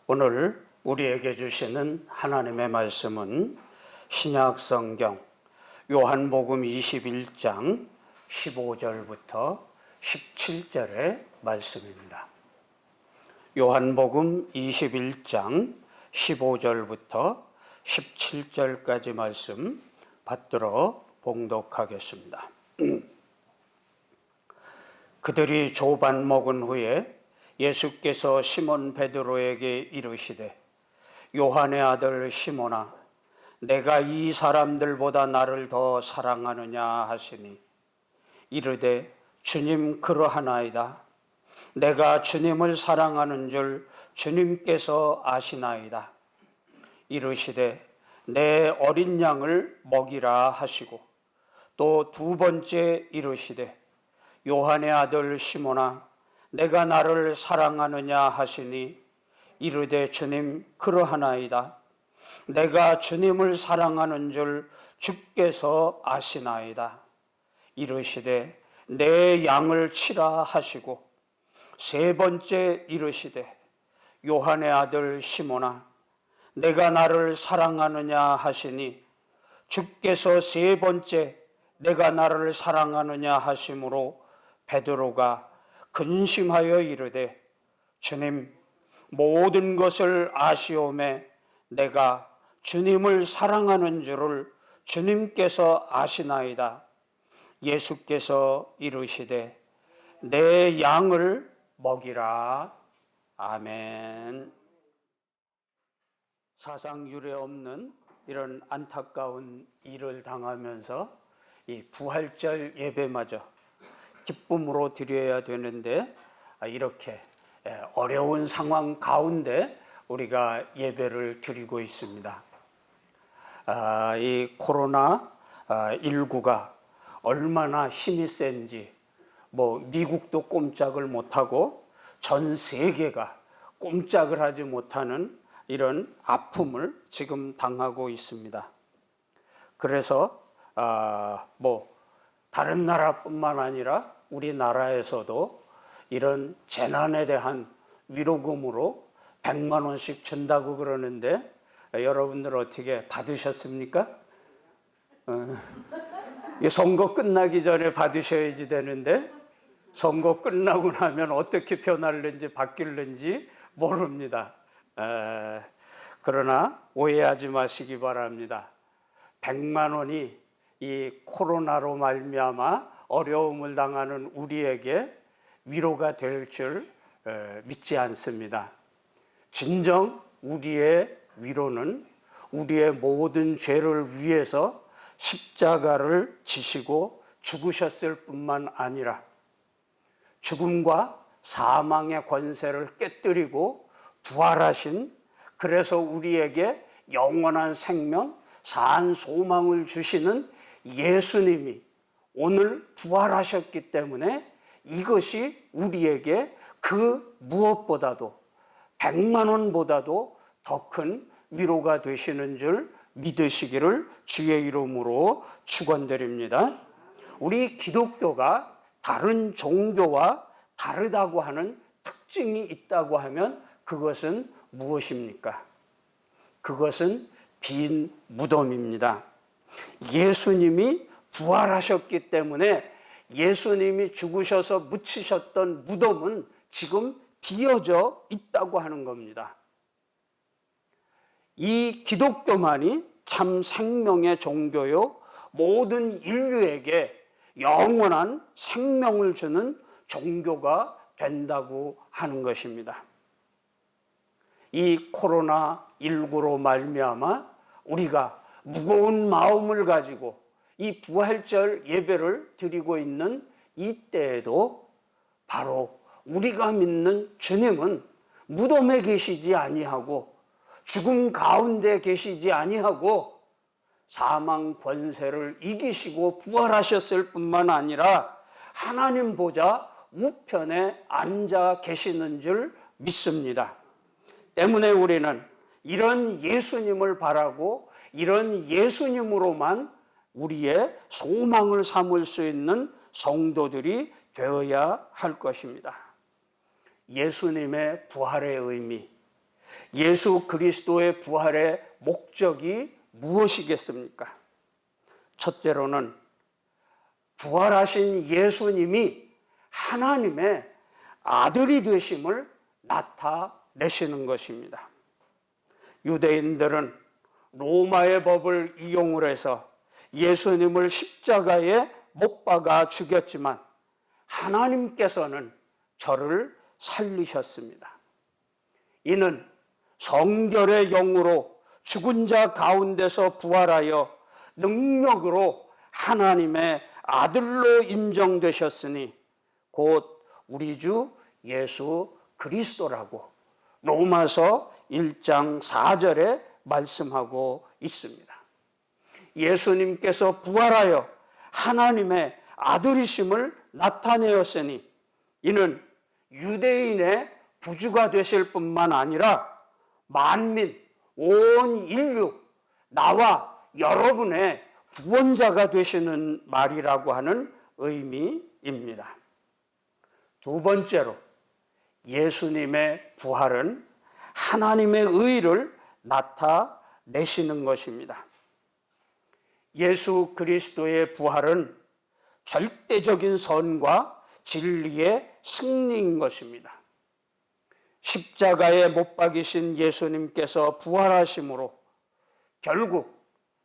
오늘 우리에게 주시는 하나님의 말씀은 신약성경 요한복음 21장 15절부터 17절의 말씀입니다. 요한복음 21장 15절부터 17절까지 말씀 받들어 봉독하겠습니다. 그들이 조반 먹은 후에 예수께서 시몬 베드로에게 이르시되 요한의 아들 시몬아 내가 이 사람들보다 나를 더 사랑하느냐 하시니 이르되 주님 그러하나이다. 내가 주님을 사랑하는 줄 주님께서 아시나이다. 이르시되 내 어린 양을 먹이라 하시고 또 두 번째 이르시되 요한의 아들 시몬아 내가 나를 사랑하느냐 하시니 이르되 주님 그러하나이다. 내가 주님을 사랑하는 줄 주께서 아시나이다. 이르시되 내 양을 치라 하시고 세 번째 이르시되 요한의 아들 시몬아 내가 나를 사랑하느냐 하시니 주께서 세 번째 내가 나를 사랑하느냐 하심으로 베드로가 근심하여 이르되 주님 모든 것을 아시오매 내가 주님을 사랑하는 줄을 주님께서 아시나이다. 예수께서 이르시되 내 양을 먹이라. 아멘. 사상 유례 없는 이런 안타까운 일을 당하면서 이 부활절 예배마저 기쁨으로 드려야 되는데 이렇게 어려운 상황 가운데 우리가 예배를 드리고 있습니다. 이 코로나19가 얼마나 힘이 센지 미국도 꼼짝을 못하고 전 세계가 꼼짝을 하지 못하는 이런 아픔을 지금 당하고 있습니다. 그래서 다른 나라뿐만 아니라 우리나라에서도 이런 재난에 대한 위로금으로 100만 원씩 준다고 그러는데 여러분들 어떻게 받으셨습니까? 선거 끝나기 전에 받으셔야지 되는데 선거 끝나고 나면 어떻게 변할는지 바뀔는지 모릅니다. 그러나 오해하지 마시기 바랍니다. 100만 원이 이 코로나로 말미암아 어려움을 당하는 우리에게 위로가 될 줄 믿지 않습니다. 진정 우리의 위로는 우리의 모든 죄를 위해서 십자가를 지시고 죽으셨을 뿐만 아니라 죽음과 사망의 권세를 깨뜨리고 부활하신, 그래서 우리에게 영원한 생명, 산 소망을 주시는 예수님이 오늘 부활하셨기 때문에 이것이 우리에게 그 무엇보다도 100만 원보다도 더 큰 위로가 되시는 줄 믿으시기를 주의 이름으로 축원드립니다. 우리 기독교가 다른 종교와 다르다고 하는 특징이 있다고 하면 그것은 무엇입니까? 그것은 빈 무덤입니다. 예수님이 부활하셨기 때문에 예수님이 죽으셔서 묻히셨던 무덤은 지금 비어져 있다고 하는 겁니다. 이 기독교만이 참 생명의 종교요, 모든 인류에게 영원한 생명을 주는 종교가 된다고 하는 것입니다. 이 코로나19로 말미암아 우리가 무거운 마음을 가지고 이 부활절 예배를 드리고 있는 이때에도 바로 우리가 믿는 주님은 무덤에 계시지 아니하고 죽음 가운데 계시지 아니하고 사망 권세를 이기시고 부활하셨을 뿐만 아니라 하나님 보좌 우편에 앉아 계시는 줄 믿습니다. 때문에 우리는 이런 예수님을 바라고 이런 예수님으로만 우리의 소망을 삼을 수 있는 성도들이 되어야 할 것입니다. 예수님의 부활의 의미, 예수 그리스도의 부활의 목적이 무엇이겠습니까? 첫째로는 부활하신 예수님이 하나님의 아들이 되심을 나타내시는 것입니다. 유대인들은 로마의 법을 이용을 해서 예수님을 십자가에 못 박아 죽였지만 하나님께서는 저를 살리셨습니다. 이는 성결의 영으로 죽은 자 가운데서 부활하여 능력으로 하나님의 아들로 인정되셨으니 곧 우리 주 예수 그리스도라고 로마서 1장 4절에 말씀하고 있습니다. 예수님께서 부활하여 하나님의 아들이심을 나타내었으니 이는 유대인의 구주가 되실 뿐만 아니라 만민, 온 인류, 나와 여러분의 구원자가 되시는 말이라고 하는 의미입니다. 두 번째로 예수님의 부활은 하나님의 의를 나타내시는 것입니다. 예수 그리스도의 부활은 절대적인 선과 진리의 승리인 것입니다. 십자가에 못 박이신 예수님께서 부활하심으로 결국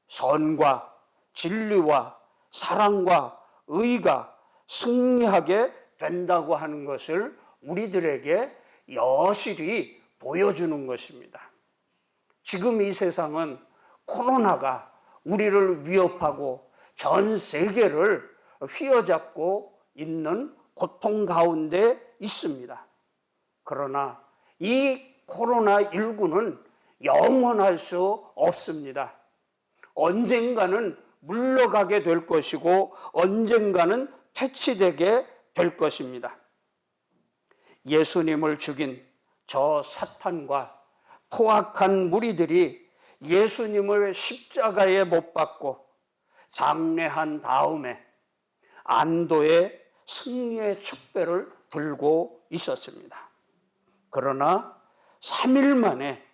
선과 진리와 사랑과 의가 승리하게 된다고 하는 것을 우리들에게 여실히 보여주는 것입니다. 지금 이 세상은 코로나가 우리를 위협하고 전 세계를 휘어잡고 있는 고통 가운데 있습니다. 그러나 이 코로나19는 영원할 수 없습니다. 언젠가는 물러가게 될 것이고 언젠가는 퇴치되게 될 것입니다. 예수님을 죽인 저 사탄과 포악한 무리들이 예수님을 십자가에 못 박고 장례한 다음에 안도의 승리의 축배를 들고 있었습니다. 그러나 3일 만에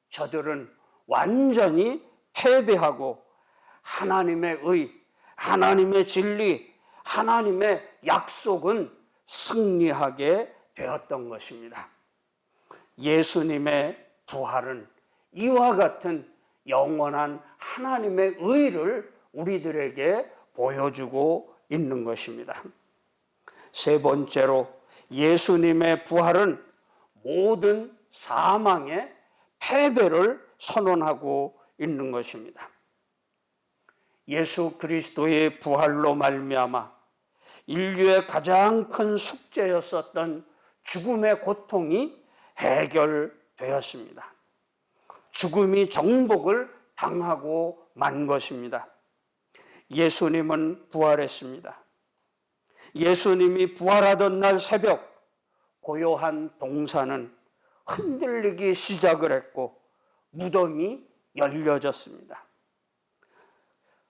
저들은 완전히 패배하고 하나님의 의, 하나님의 진리, 하나님의 약속은 승리하게 되었던 것입니다. 예수님의 부활은 이와 같은 영원한 하나님의 의를 우리들에게 보여주고 있는 것입니다. 세 번째로 예수님의 부활은 모든 사망의 패배를 선언하고 있는 것입니다. 예수 그리스도의 부활로 말미암아 인류의 가장 큰 숙제였었던 죽음의 고통이 해결되었습니다. 죽음이 정복을 당하고 만 것입니다. 예수님은 부활했습니다. 예수님이 부활하던 날 새벽 고요한 동산은 흔들리기 시작을 했고 무덤이 열려졌습니다.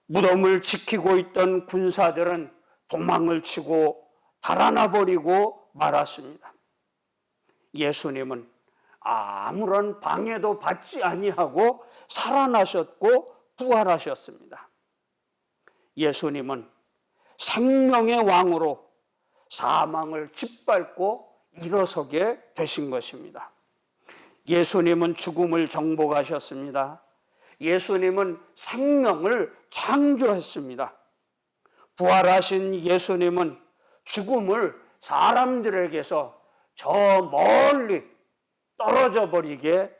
무덤을 지키고 있던 군사들은 도망을 치고 달아나 버리고 말았습니다. 예수님은 아무런 방해도 받지 아니하고 살아나셨고 부활하셨습니다. 예수님은 생명의 왕으로 사망을 짓밟고 일어서게 되신 것입니다. 예수님은 죽음을 정복하셨습니다. 예수님은 생명을 창조했습니다. 부활하신 예수님은 죽음을 사람들에게서 저 멀리 떨어져 버리게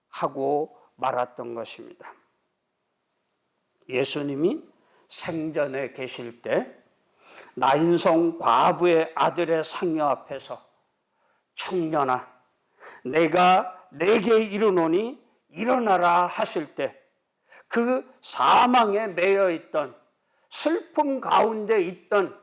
하고 말았던 것입니다. 예수님이 생전에 계실 때 나인성 과부의 아들의 상여 앞에서 청년아 내가 내게 이르노니 일어나라 하실 때 그 사망에 매여 있던 슬픔 가운데 있던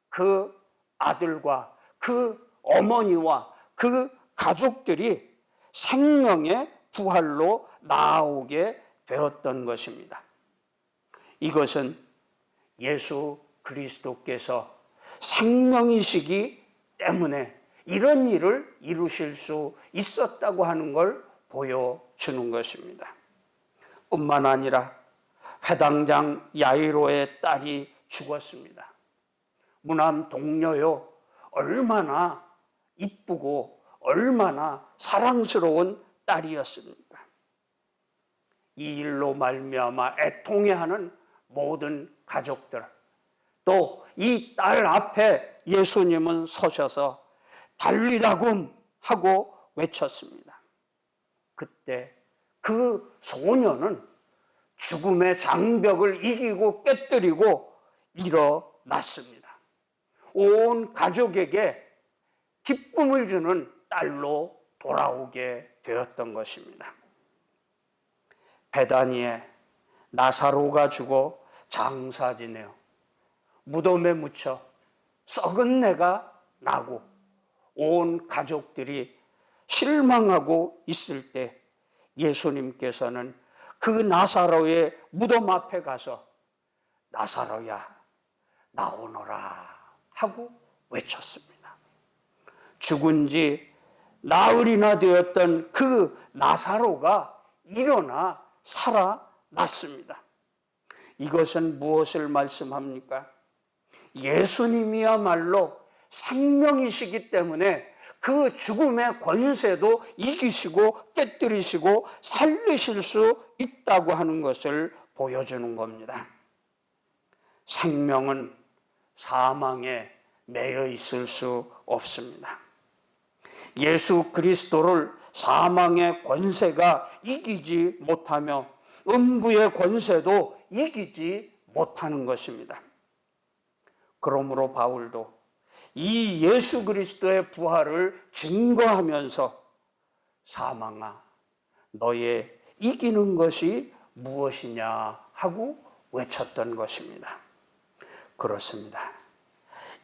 그 아들과 그 어머니와 그 가족들이 생명의 부활로 나오게 되었던 것입니다. 이것은 예수 그리스도께서 생명이시기 때문에 이런 일을 이루실 수 있었다고 하는 걸 보여주는 것입니다. 뿐만 아니라 회당장 야이로의 딸이 죽었습니다. 무남 동료요, 얼마나 이쁘고 얼마나 사랑스러운 딸이었습니까? 이 일로 말미암아 애통해하는 모든 가족들, 또 이 딸 앞에 예수님은 서셔서 달리다굼 하고 외쳤습니다. 그때 그 소녀는 죽음의 장벽을 이기고 깨뜨리고 일어났습니다. 온 가족에게 기쁨을 주는 딸로 돌아오게 되었던 것입니다. 베다니에 나사로가 죽어 장사 지내어 무덤에 묻혀 썩은 내가 나고 온 가족들이 실망하고 있을 때 예수님께서는 그 나사로의 무덤 앞에 가서 나사로야 나오너라 하고 외쳤습니다. 죽은 지 나흘이나 되었던 그 나사로가 일어나 살아났습니다. 이것은 무엇을 말씀합니까? 예수님이야말로 생명이시기 때문에 그 죽음의 권세도 이기시고 깨뜨리시고 살리실 수 있다고 하는 것을 보여주는 겁니다. 생명은 사망에 매여 있을 수 없습니다. 예수 그리스도를 사망의 권세가 이기지 못하며 음부의 권세도 이기지 못하는 것입니다. 그러므로 바울도 이 예수 그리스도의 부활을 증거하면서 사망아 너의 이기는 것이 무엇이냐 하고 외쳤던 것입니다. 그렇습니다.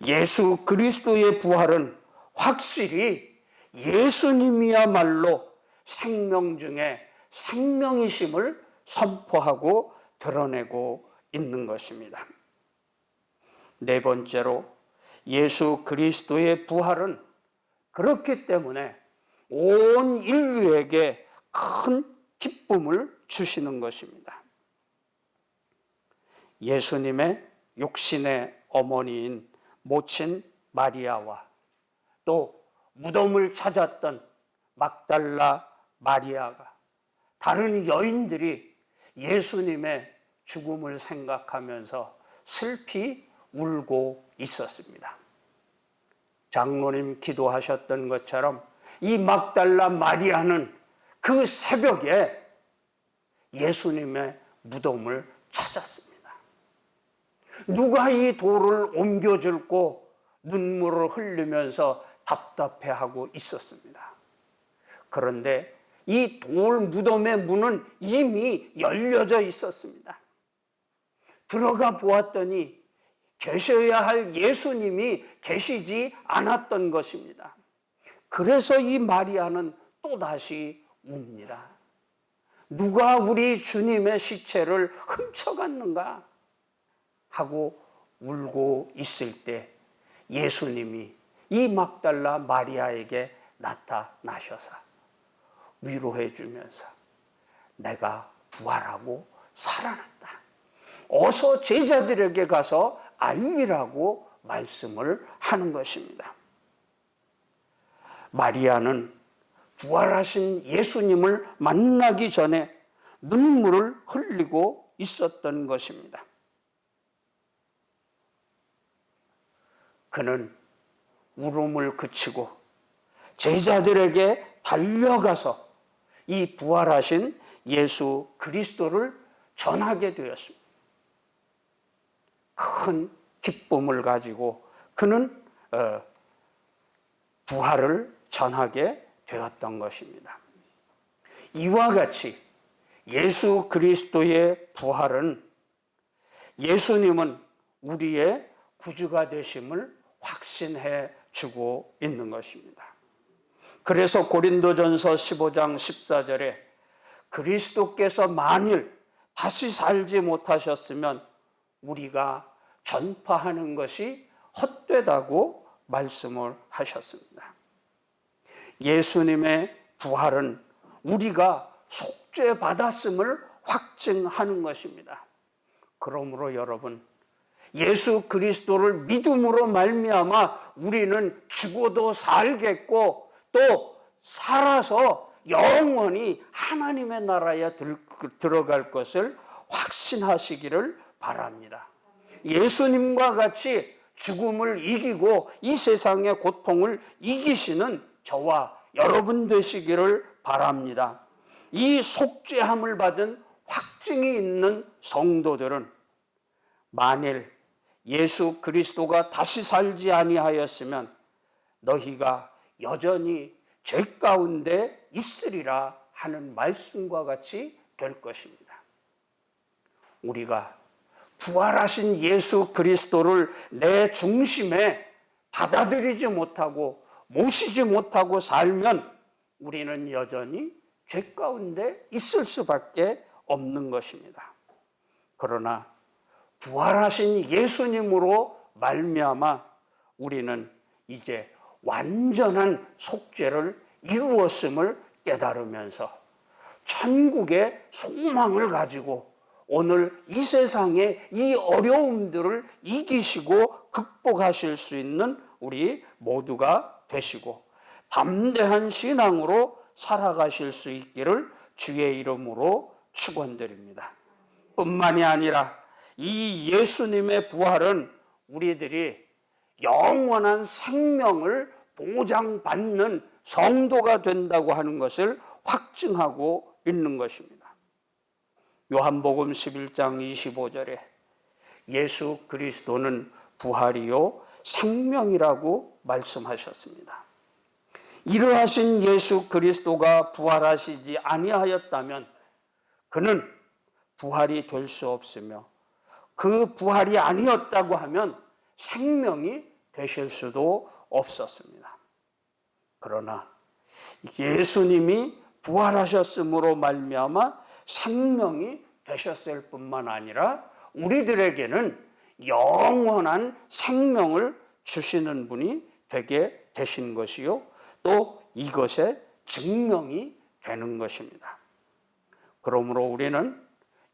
예수 그리스도의 부활은 확실히 예수님이야말로 생명 중에 생명이심을 선포하고 드러내고 있는 것입니다. 네 번째로 예수 그리스도의 부활은 그렇기 때문에 온 인류에게 큰 기쁨을 주시는 것입니다. 예수님의 육신의 어머니인 모친 마리아와 또 무덤을 찾았던 막달라 마리아가 다른 여인들이 예수님의 죽음을 생각하면서 슬피 울고 있었습니다. 장로님 기도하셨던 것처럼 이 막달라 마리아는 그 새벽에 예수님의 무덤을 찾았습니다. 누가 이 돌을 옮겨줄고 눈물을 흘리면서 답답해하고 있었습니다. 그런데 이 돌 무덤의 문은 이미 열려져 있었습니다. 들어가 보았더니 계셔야 할 예수님이 계시지 않았던 것입니다. 그래서 이 마리아는 또다시 웁니다. 누가 우리 주님의 시체를 훔쳐갔는가 하고 울고 있을 때 예수님이 이 막달라 마리아에게 나타나셔서 위로해 주면서 내가 부활하고 살아났다. 어서 제자들에게 가서 알리라고 말씀을 하는 것입니다. 마리아는 부활하신 예수님을 만나기 전에 눈물을 흘리고 있었던 것입니다. 그는 울음을 그치고 제자들에게 달려가서 이 부활하신 예수 그리스도를 전하게 되었습니다. 큰 기쁨을 가지고 그는 부활을 전하게 되었던 것입니다. 이와 같이 예수 그리스도의 부활은 예수님은 우리의 구주가 되심을 확신해 주고 있는 것입니다. 그래서 고린도전서 15장 14절에 그리스도께서 만일 다시 살지 못하셨으면 우리가 전파하는 것이 헛되다고 말씀을 하셨습니다. 예수님의 부활은 우리가 속죄받았음을 확증하는 것입니다. 그러므로 여러분, 예수 그리스도를 믿음으로 말미암아 우리는 죽어도 살겠고 또 살아서 영원히 하나님의 나라에 들어갈 것을 확신하시기를 바랍니다. 예수님과 같이 죽음을 이기고 이 세상의 고통을 이기시는 저와 여러분 되시기를 바랍니다. 이 속죄함을 받은 확증이 있는 성도들은 만일 예수 그리스도가 다시 살지 아니하였으면 너희가 여전히 죄 가운데 있으리라 하는 말씀과 같이 될 것입니다. 우리가 부활하신 예수 그리스도를 내 중심에 받아들이지 못하고 모시지 못하고 살면 우리는 여전히 죄 가운데 있을 수밖에 없는 것입니다. 그러나 부활하신 예수님으로 말미암아 우리는 이제 완전한 속죄를 이루었음을 깨달으면서 천국의 소망을 가지고 오늘 이 세상의 이 어려움들을 이기시고 극복하실 수 있는 우리 모두가 되시고 담대한 신앙으로 살아가실 수 있기를 주의 이름으로 축원드립니다. 뿐만이 아니라 이 예수님의 부활은 우리들이 영원한 생명을 보장받는 성도가 된다고 하는 것을 확증하고 있는 것입니다. 요한복음 11장 25절에 예수 그리스도는 부활이요 생명이라고 말씀하셨습니다. 이러하신 예수 그리스도가 부활하시지 아니하였다면 그는 부활이 될 수 없으며 그 부활이 아니었다고 하면 생명이 되실 수도 없었습니다. 그러나 예수님이 부활하셨음으로 말미암아 생명이 되셨을 뿐만 아니라 우리들에게는 영원한 생명을 주시는 분이 되게 되신 것이요 또 이것의 증명이 되는 것입니다. 그러므로 우리는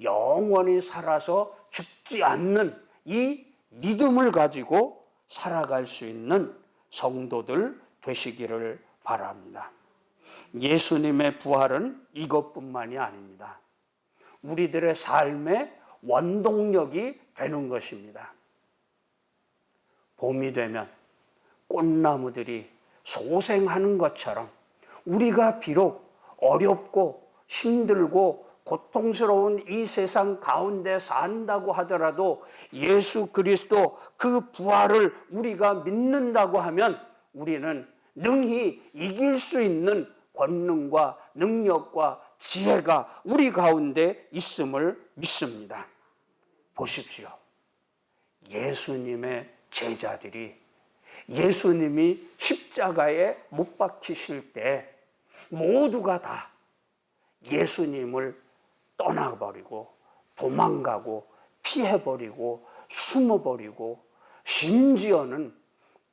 영원히 살아서 죽지 않는 이 믿음을 가지고 살아갈 수 있는 성도들 되시기를 바랍니다. 예수님의 부활은 이것뿐만이 아닙니다. 우리들의 삶의 원동력이 되는 것입니다. 봄이 되면 꽃나무들이 소생하는 것처럼 우리가 비록 어렵고 힘들고 고통스러운 이 세상 가운데 산다고 하더라도 예수 그리스도 그 부활을 우리가 믿는다고 하면 우리는 능히 이길 수 있는 권능과 능력과 지혜가 우리 가운데 있음을 믿습니다. 보십시오. 예수님의 제자들이 예수님이 십자가에 못 박히실 때 모두가 다 예수님을 떠나버리고 도망가고 피해버리고 숨어버리고 심지어는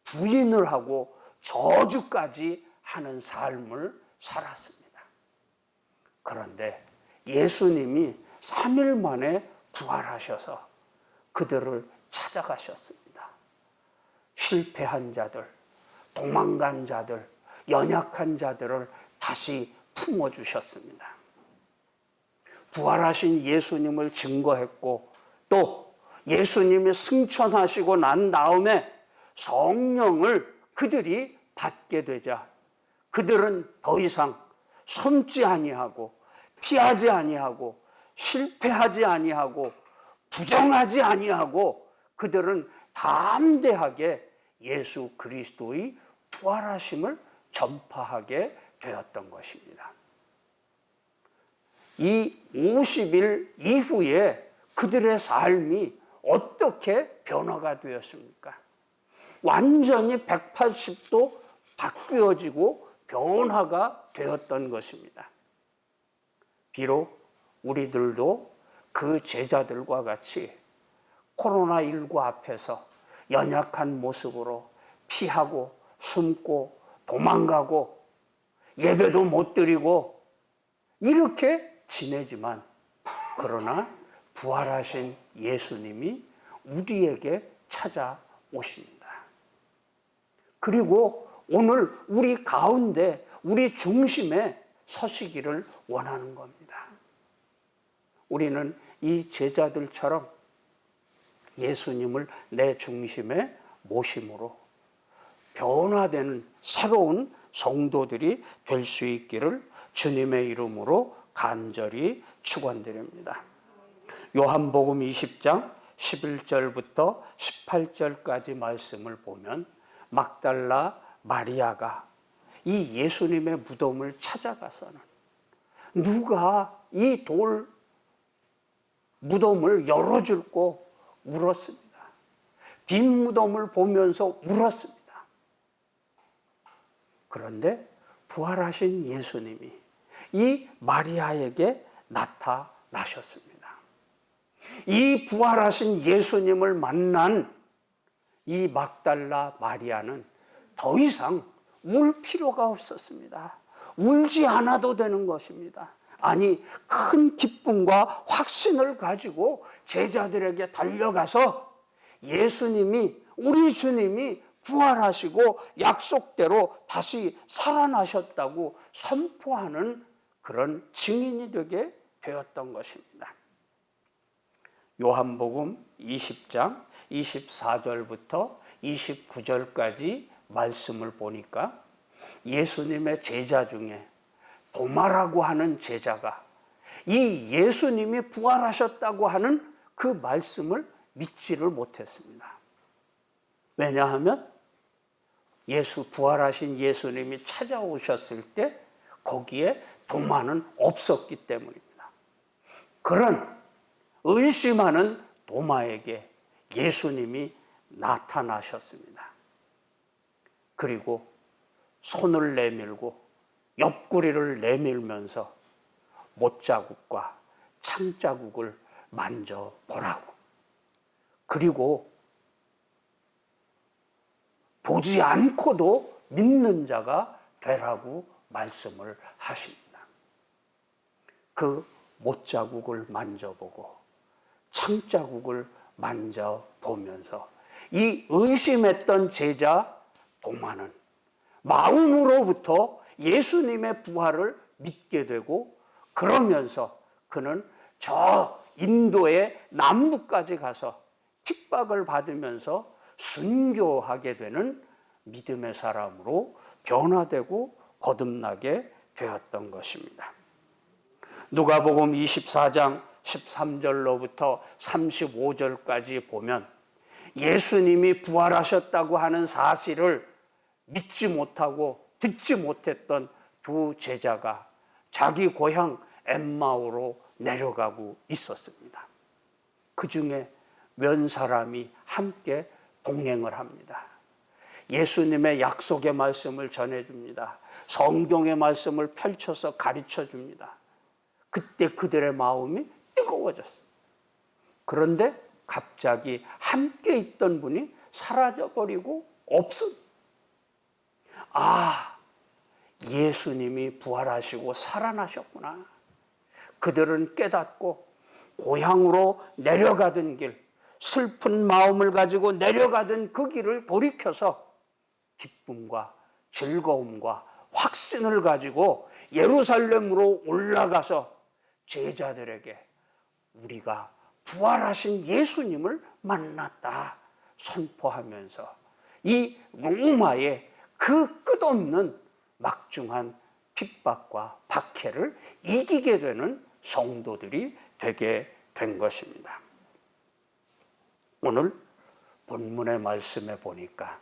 부인을 하고 저주까지 하는 삶을 살았습니다. 그런데 예수님이 3일 만에 부활하셔서 그들을 찾아가셨습니다. 실패한 자들, 도망간 자들, 연약한 자들을 다시 품어주셨습니다. 부활하신 예수님을 증거했고 또 예수님이 승천하시고 난 다음에 성령을 그들이 받게 되자 그들은 더 이상 숨지 아니하고 피하지 아니하고 실패하지 아니하고 부정하지 아니하고 그들은 담대하게 예수 그리스도의 부활하심을 전파하게 되었던 것입니다. 이 50일 이후에 그들의 삶이 어떻게 변화가 되었습니까? 완전히 180도 바뀌어지고 변화가 되었던 것입니다. 비록 우리들도 그 제자들과 같이 코로나19 앞에서 연약한 모습으로 피하고 숨고 도망가고 예배도 못 드리고 이렇게 지내지만, 그러나 부활하신 예수님이 우리에게 찾아오십니다. 그리고 오늘 우리 가운데, 우리 중심에 서시기를 원하는 겁니다. 우리는 이 제자들처럼 예수님을 내 중심에 모심으로 변화되는 새로운 성도들이 될 수 있기를 주님의 이름으로 간절히 축원드립니다. 요한복음 20장 11절부터 18절까지 말씀을 보면 막달라 마리아가 이 예수님의 무덤을 찾아가서는 누가 이 돌 무덤을 열어줄고 울었습니다. 빈 무덤을 보면서 울었습니다. 그런데 부활하신 예수님이 이 마리아에게 나타나셨습니다. 이 부활하신 예수님을 만난 이 막달라 마리아는 더 이상 울 필요가 없었습니다. 울지 않아도 되는 것입니다. 아니, 큰 기쁨과 확신을 가지고 제자들에게 달려가서 예수님이, 우리 주님이 부활하시고 약속대로 다시 살아나셨다고 선포하는 그런 증인이 되게 되었던 것입니다. 요한복음 20장 24절부터 29절까지 말씀을 보니까 예수님의 제자 중에 도마라고 하는 제자가 이 예수님이 부활하셨다고 하는 그 말씀을 믿지를 못했습니다. 왜냐하면 부활하신 예수님이 찾아오셨을 때 거기에 도마는 없었기 때문입니다. 그런 의심하는 도마에게 예수님이 나타나셨습니다. 그리고 손을 내밀고 옆구리를 내밀면서 못자국과 창자국을 만져보라고, 그리고 보지 않고도 믿는 자가 되라고 말씀을 하십니다. 그 못자국을 만져보고 창자국을 만져보면서 이 의심했던 제자 도마는 마음으로부터 예수님의 부활을 믿게 되고, 그러면서 그는 저 인도의 남부까지 가서 핍박을 받으면서 순교하게 되는 믿음의 사람으로 변화되고 거듭나게 되었던 것입니다. 누가복음 24장 13절로부터 35절까지 보면 예수님이 부활하셨다고 하는 사실을 믿지 못하고 듣지 못했던 두 제자가 자기 고향 엠마오로 내려가고 있었습니다. 그 중에 몇 사람이 함께 동행을 합니다. 예수님의 약속의 말씀을 전해줍니다. 성경의 말씀을 펼쳐서 가르쳐줍니다. 그때 그들의 마음이 뜨거워졌어요. 그런데 갑자기 함께 있던 분이 사라져버리고 없습니다. 아, 예수님이 부활하시고 살아나셨구나. 그들은 깨닫고 고향으로 내려가던 길, 슬픈 마음을 가지고 내려가던 그 길을 돌이켜서 기쁨과 즐거움과 확신을 가지고 예루살렘으로 올라가서 제자들에게 우리가 부활하신 예수님을 만났다 선포하면서 이 로마의 그 끝없는 막중한 핍박과 박해를 이기게 되는 성도들이 되게 된 것입니다. 오늘 본문의 말씀에 보니까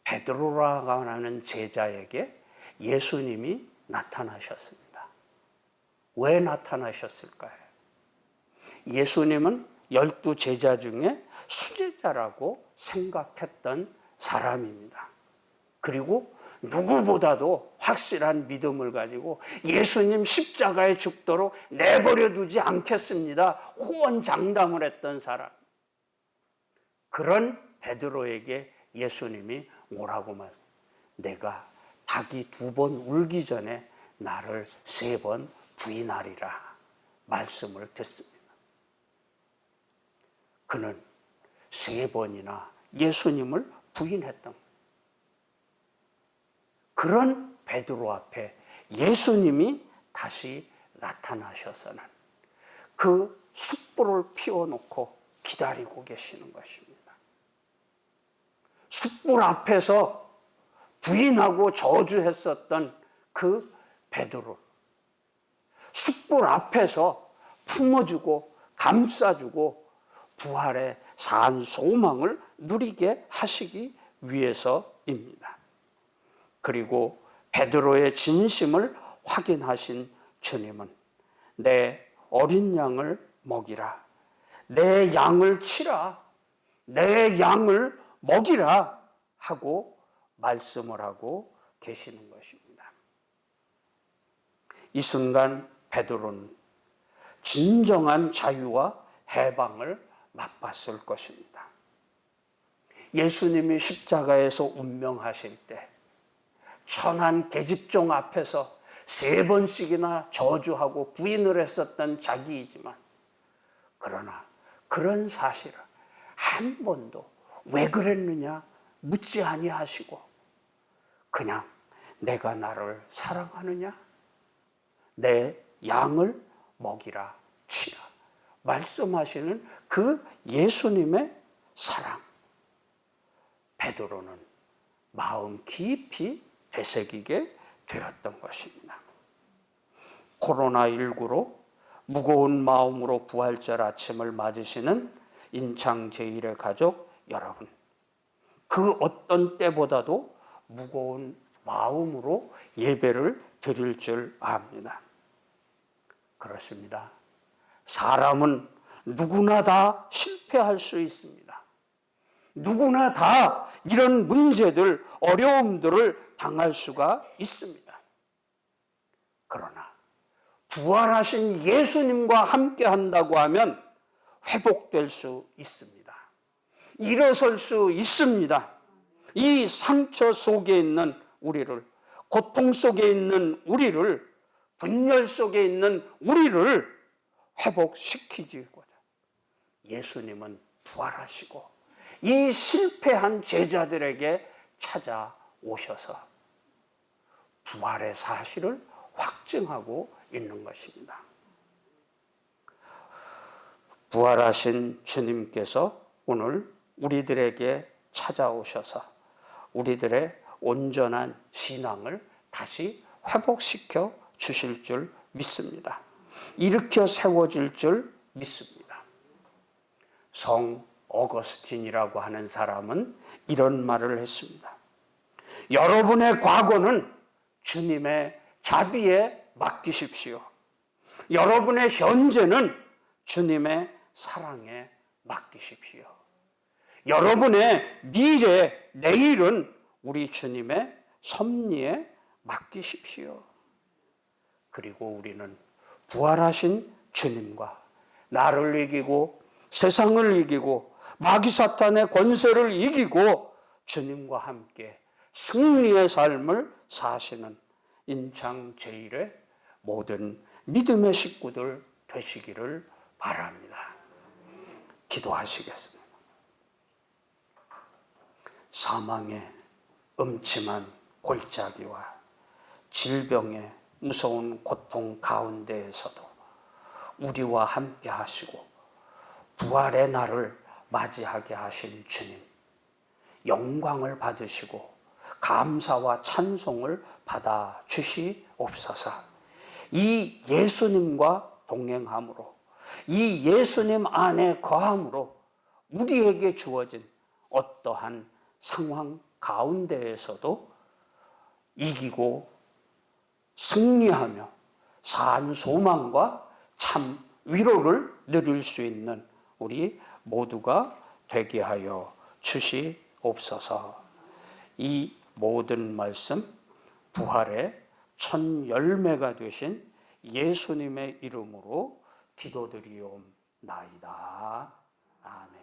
베드로라고 하는 제자에게 예수님이 나타나셨습니다. 왜 나타나셨을까요? 예수님은 12 제자 중에 수제자라고 생각했던 사람입니다. 그리고 누구보다도 확실한 믿음을 가지고 예수님 십자가에 죽도록 내버려 두지 않겠습니다 호언장담을 했던 사람. 그런 베드로에게 예수님이 뭐라고 말씀하셨어요? 내가 닭이 2번 울기 전에 나를 3번 부인하리라 말씀을 듣습니다. 그는 3번이나 예수님을 부인했던 그런 베드로 앞에 예수님이 다시 나타나셔서는 그 숯불을 피워놓고 기다리고 계시는 것입니다. 숯불 앞에서 부인하고 저주했었던 그 베드로, 숯불 앞에서 품어주고 감싸주고 부활의 산 소망을 누리게 하시기 위해서입니다. 그리고 베드로의 진심을 확인하신 주님은 내 어린 양을 먹이라, 내 양을 치라, 내 양을 먹이라 하고 말씀을 하고 계시는 것입니다. 이 순간 베드로는 진정한 자유와 해방을 맛봤을 것입니다. 예수님이 십자가에서 운명하실 때 천한 계집종 앞에서 3번씩이나 저주하고 부인을 했었던 자기이지만, 그러나 그런 사실을 한 번도 왜 그랬느냐 묻지 아니하시고 그냥 내가 나를 사랑하느냐, 내 양을 먹이라 치라 말씀하시는 그 예수님의 사랑, 베드로는 마음 깊이 되새기게 되었던 것입니다. 코로나19로 무거운 마음으로 부활절 아침을 맞으시는 인창제일의 가족 여러분, 그 어떤 때보다도 무거운 마음으로 예배를 드릴 줄 압니다. 그렇습니다. 사람은 누구나 다 실패할 수 있습니다. 누구나 다 이런 문제들, 어려움들을 당할 수가 있습니다. 그러나 부활하신 예수님과 함께 한다고 하면 회복될 수 있습니다. 일어설 수 있습니다. 이 상처 속에 있는 우리를, 고통 속에 있는 우리를, 분열 속에 있는 우리를 회복시키고자 예수님은 부활하시고 이 실패한 제자들에게 찾아오셔서 부활의 사실을 확증하고 있는 것입니다. 부활하신 주님께서 오늘 우리들에게 찾아오셔서 우리들의 온전한 신앙을 다시 회복시켜 주실 줄 믿습니다. 일으켜 세워질 줄 믿습니다. 성 어거스틴이라고 하는 사람은 이런 말을 했습니다. 여러분의 과거는 주님의 자비에 맡기십시오. 여러분의 현재는 주님의 사랑에 맡기십시오. 여러분의 미래, 내일은 우리 주님의 섭리에 맡기십시오. 그리고 우리는 부활하신 주님과 나를 이기고 세상을 이기고 마귀 사탄의 권세를 이기고 주님과 함께 승리의 삶을 사시는 인창제일의 모든 믿음의 식구들 되시기를 바랍니다. 기도하시겠습니다. 사망의 음침한 골짜기와 질병의 무서운 고통 가운데에서도 우리와 함께 하시고 부활의 날을 맞이하게 하신 주님, 영광을 받으시고 감사와 찬송을 받아 주시옵소서. 이 예수님과 동행함으로, 이 예수님 안에 거함으로 우리에게 주어진 어떠한 상황 가운데에서도 이기고 승리하며 산 소망과 참 위로를 누릴 수 있는 우리 모두가 되게 하여 주시옵소서. 이 모든 말씀 부활의 첫 열매가 되신 예수님의 이름으로 기도드리옵나이다. 아멘.